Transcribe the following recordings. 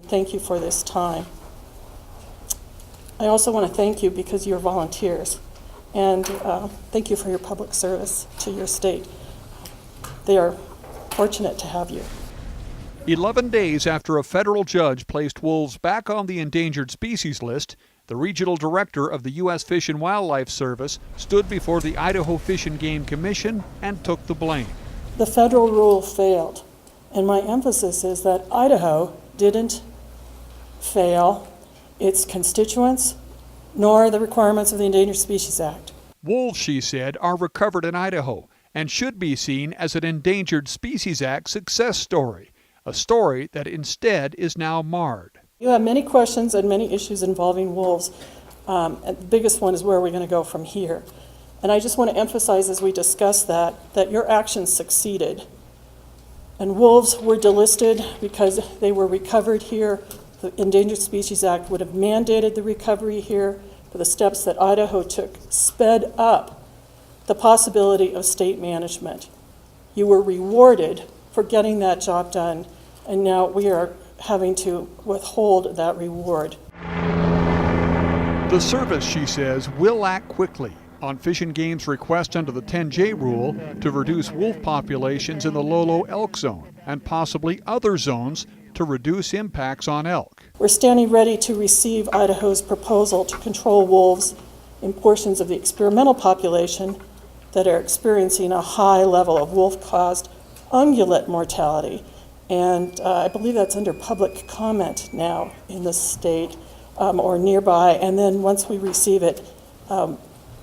thank you for this time. I also want to thank you because you're volunteers, and thank you for your public service to your state. They are fortunate to have you. 11 days after a federal judge placed wolves back on the endangered species list, the regional director of the U.S. Fish and Wildlife Service stood before the Idaho Fish and Game Commission and took the blame. The federal rule failed, and my emphasis is that Idaho didn't fail its constituents nor the requirements of the Endangered Species Act. Wolves, she said, are recovered in Idaho and should be seen as an Endangered Species Act success story, a story that instead is now marred. You have many questions and many issues involving wolves. And the biggest one is where are we going to go from here? And I just want to emphasize as we discuss that your actions succeeded. And wolves were delisted because they were recovered here. The Endangered Species Act would have mandated the recovery here, but the steps that Idaho took sped up the possibility of state management. You were rewarded for getting that job done, and now we are having to withhold that reward. The service, she says, will act quickly on Fish and Game's request under the 10J rule to reduce wolf populations in the Lolo elk zone and possibly other zones to reduce impacts on elk. We're standing ready to receive Idaho's proposal to control wolves in portions of the experimental population that are experiencing a high level of wolf-caused ungulate mortality. And I believe that's under public comment now in the state or nearby. And then once we receive it,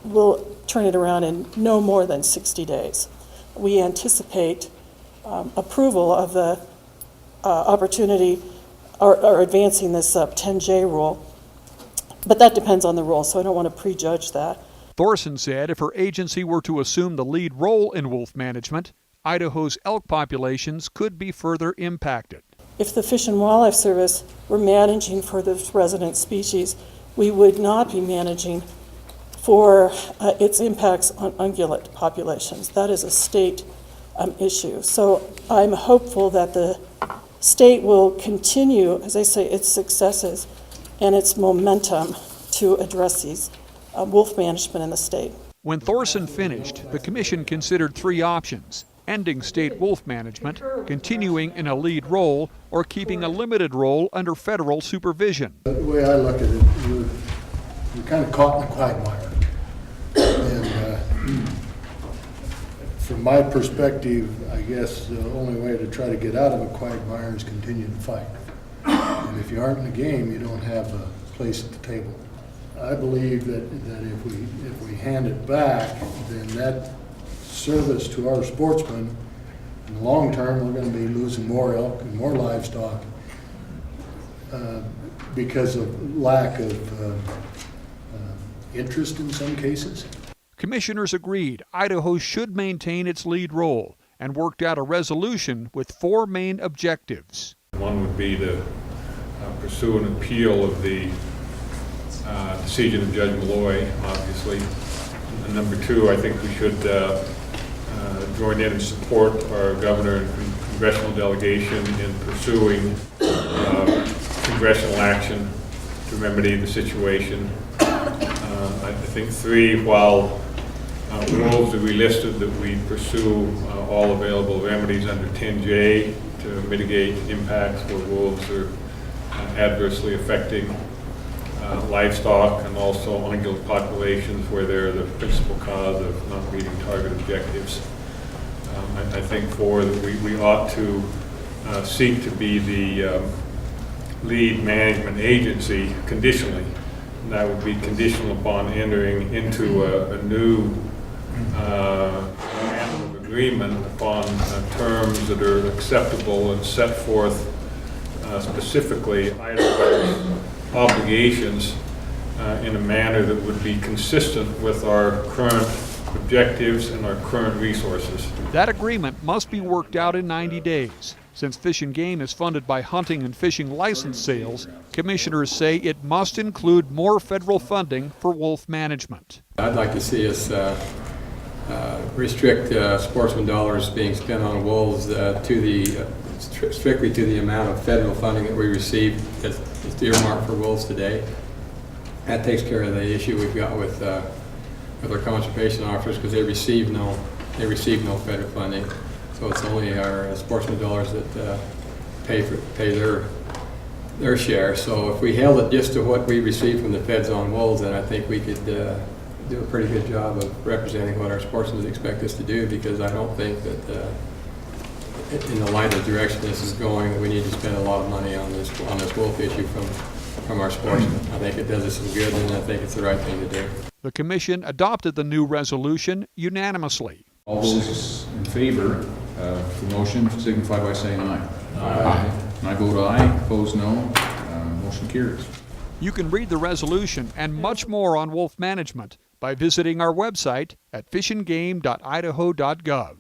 we'll turn it around in no more than 60 days. We anticipate approval of the opportunity or advancing this 10J rule. But that depends on the rule, so I don't want to prejudge that. Thorson said if her agency were to assume the lead role in wolf management, Idaho's elk populations could be further impacted. If the Fish and Wildlife Service were managing for this resident species, we would not be managing for its impacts on ungulate populations. That is a state issue. So I'm hopeful that the state will continue, as I say, its successes and its momentum to address these wolf management in the state. When Thorson finished, the commission considered three options: ending state wolf management, continuing in a lead role, or keeping a limited role under federal supervision. The way I look at it, you're kind of caught in a quagmire. And from my perspective, I guess the only way to try to get out of a quagmire is continue to fight. And if you aren't in the game, you don't have a place at the table. I believe that if we hand it back, then that service to our sportsmen, in the long term, we're going to be losing more elk and more livestock because of lack of interest in some cases. Commissioners agreed Idaho should maintain its lead role and worked out a resolution with four main objectives. One would be to pursue an appeal of the decision of Judge Malloy, obviously. And number two, I think we should join in and support our governor and congressional delegation in pursuing congressional action to remedy the situation. I think three, while wolves that we listed, that we pursue all available remedies under 10J to mitigate impacts where wolves are adversely affecting livestock and also ungulate populations where they're the principal cause of not meeting target objectives. I think four, that we ought to seek to be the lead management agency conditionally. And that would be conditional upon entering into a new memorandum of agreement upon terms that are acceptable and set forth specifically Idaho's obligations in a manner that would be consistent with our current objectives and our current resources. That agreement must be worked out in 90 days. Since Fish and Game is funded by hunting and fishing license sales, commissioners say it must include more federal funding for wolf management. I'd like to see us restrict sportsman dollars being spent on wolves to the strictly to the amount of federal funding that we receive that's earmarked for wolves today. That takes care of the issue we've got with our conservation officers, because they receive no federal funding. So it's only our sportsman dollars that pay their share. So if we held it just to what we receive from the feds on wolves, then I think we could do a pretty good job of representing what our sportsmen expect us to do, because I don't think that in the light of the direction this is going, that we need to spend a lot of money on this wolf issue from our sportsmen. I think it does us some good, and I think it's the right thing to do. The commission adopted the new resolution unanimously. All those in favor of the motion signify by saying aye. Aye. And I vote aye, opposed no. Motion carries. You can read the resolution and much more on wolf management by visiting our website at fishandgame.idaho.gov.